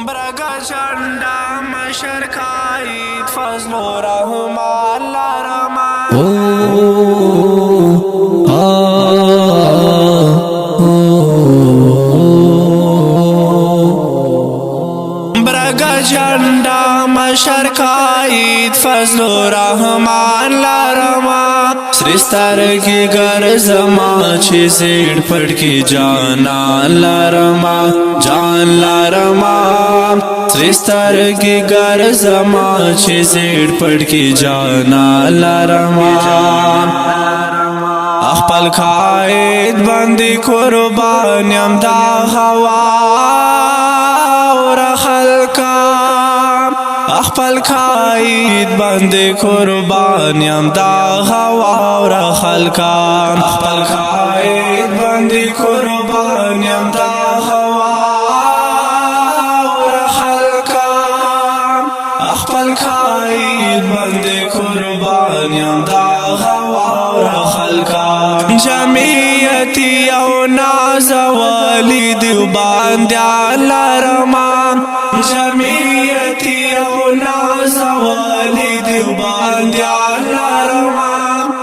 برگا چندا مشرکایت فضل و رحمت لرما برگا چندا مشرکایت فضل و رحمت لرما سرستار کی گرزما چی سیڑ پڑ کی جانا لرما جان لرما سرستار کی گرزما چی سیڑ پڑ کی جانا لرما اخپل قائد بندی قربانیم دا هوا اور خلقا اخپل قائد بندی قربانیم دا هوا اور خلقا اخپل قائد بندی قربانیم دا هوا اور خلقا اخپل قائد بندی قربانیم دا هوا اور خلقا جمعیتی او ناز ولی دیو باندی لرما جمعیتی او ناز ولی دیو باندی لرما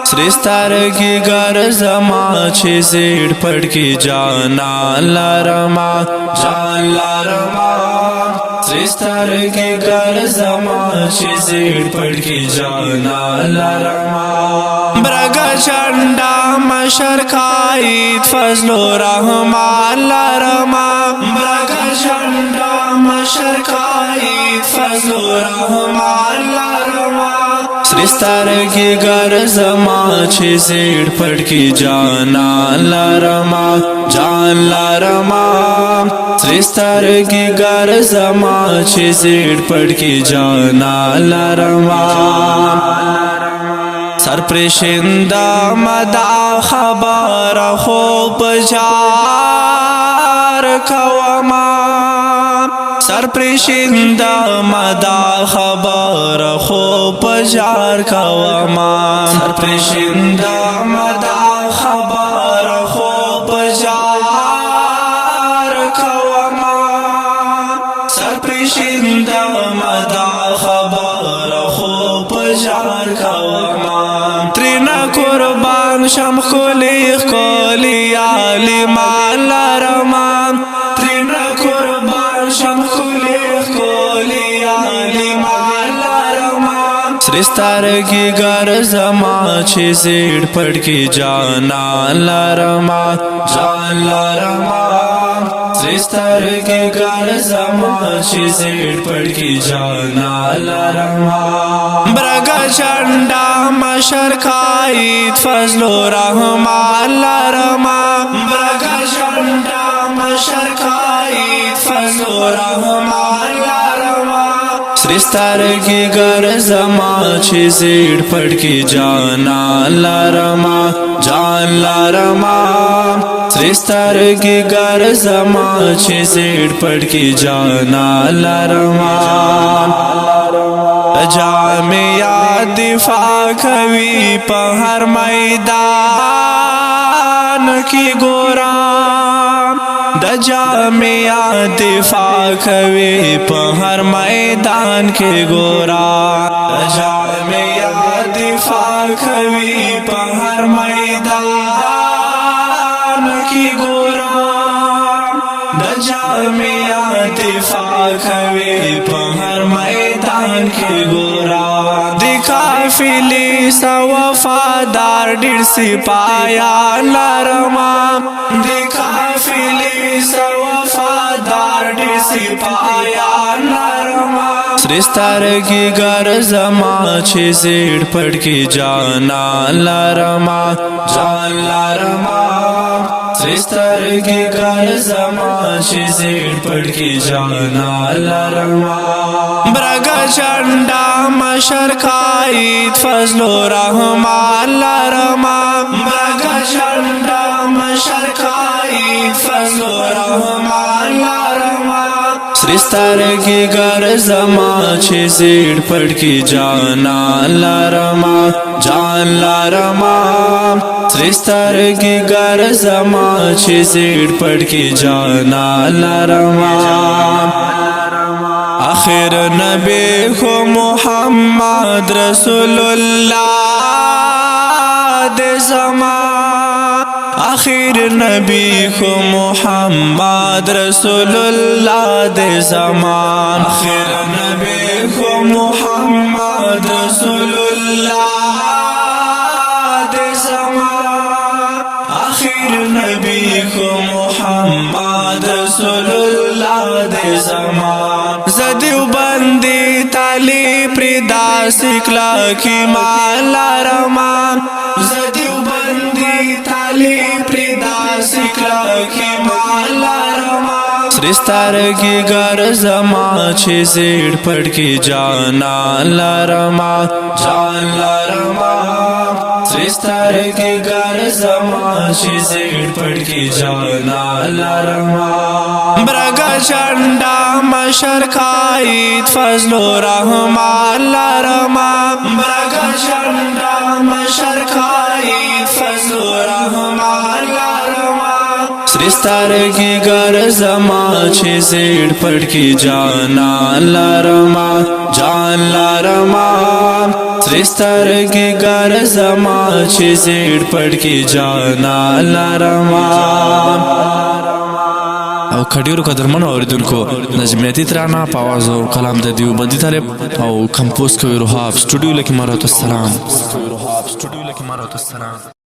سرستار کی گرزما چی سیڑ پڑ کی جانا لرما جان لرما سرستار کی گرزما چی سیڑ پڑ کی جانا لرما برگا چندا مشرکایت فضل و رحمت لرما برگا چندا مشرکایت فضل و رحمت لرما سرستار کی گرزما چی سیڑ پڑ کی جانا لرما جان لرما سرستار کی گرزما چی سیڑ پڑ کی جانا لرما سر پرشنده مدا خبر خوب جار کوما سر پرشنده مدا خبر خوب جار کوما سر پرشنده مدا خبر خوب جار کوما سر پرشنده مدا خبر خوب جار کوما قربان شم خلی خلی عالمان لرما ترینا قربان شم خلی خلی عالمان لرما سرستار کی گرزما چی سیڑ پڑ کی جانا لرما جان لرما سرستار کی گرزما چی سیڑ پڑ کی جانا لرما برگا چندا مشرکایت فضل و رحمت لرما برگا چندا مشرکایت فضل و رحمت لرما سرستار کی گرزما چی سیڑ پڑ کی جانا لرما جان لرما سرستار کی گرزما چی سیڑ پڑ کی جانا لرما جامعہ دفاع کوي په هر میدان کې ګورم د جامعہ دفاع کوي په هر میدان کې ګورم د جامعہ دفاع کوي په هر میدان کې ګورم د جامعہ دفاع کوي په هر میدان کې ګورم د قافلې سو وفادار ډېر سپایان لرما د قافلې سو وفادار ډېر سپایان لرما سرستار کی گرزما چی سیڑ پڑ کی جانا لرما جان لرما سرستار کی گرزما چی سیڑ پڑ کی جانا لرما برگا چندا مشرکایت فضل و رحمت لرما برگا چندا مشرکایت فضل و رحمت لرما سرستار کی گرزما چی سیڑ پڑ کی جانا لرما جان لرما سرستار کی گرزما چی سیڑ پڑ کی جانا لرما आखिर नबी को मोहम्मद रसूलुल्लाह दे ज़मान आखिर नबी को मोहम्मद रसूलुल्लाह दे ज़मान आखिर नबी को मोहम्मद रसूलुल्लाह दे ज़मान आखिर नबी को मोहम्मद रसूलुल्लाह दे ज़मान ज़दिव बंदी ताली प्रिदा सिकला की माला रमान ज़दिव बंदी ताली प्रिदा सिकला की माला रमान सृष्टार की गर जमा छे जेड़ पड़ की जाना लरमा जान लरमा सृष्टार की गर जमा छे जेड़ पड़ की जाना लरमा ब्रगा झंडा मशर खाईत फजलो रहमान लरमा ब्रगा झंडा मशर खाईत फजलो रहमान लरमा सृष्टार की गर जमा छे जेड़ पड़ की जाना लरमा जान लरमा सृष्टार की गर जमा छे जेड़ पड़ की जाना लरमा او کډیرو قدرمنو اوریدونکو نجمیتی ترانه په आवाज او کلام د دیوبندي طالب او کمپوز کوي روحاب سټوډیو لکه مرات السلام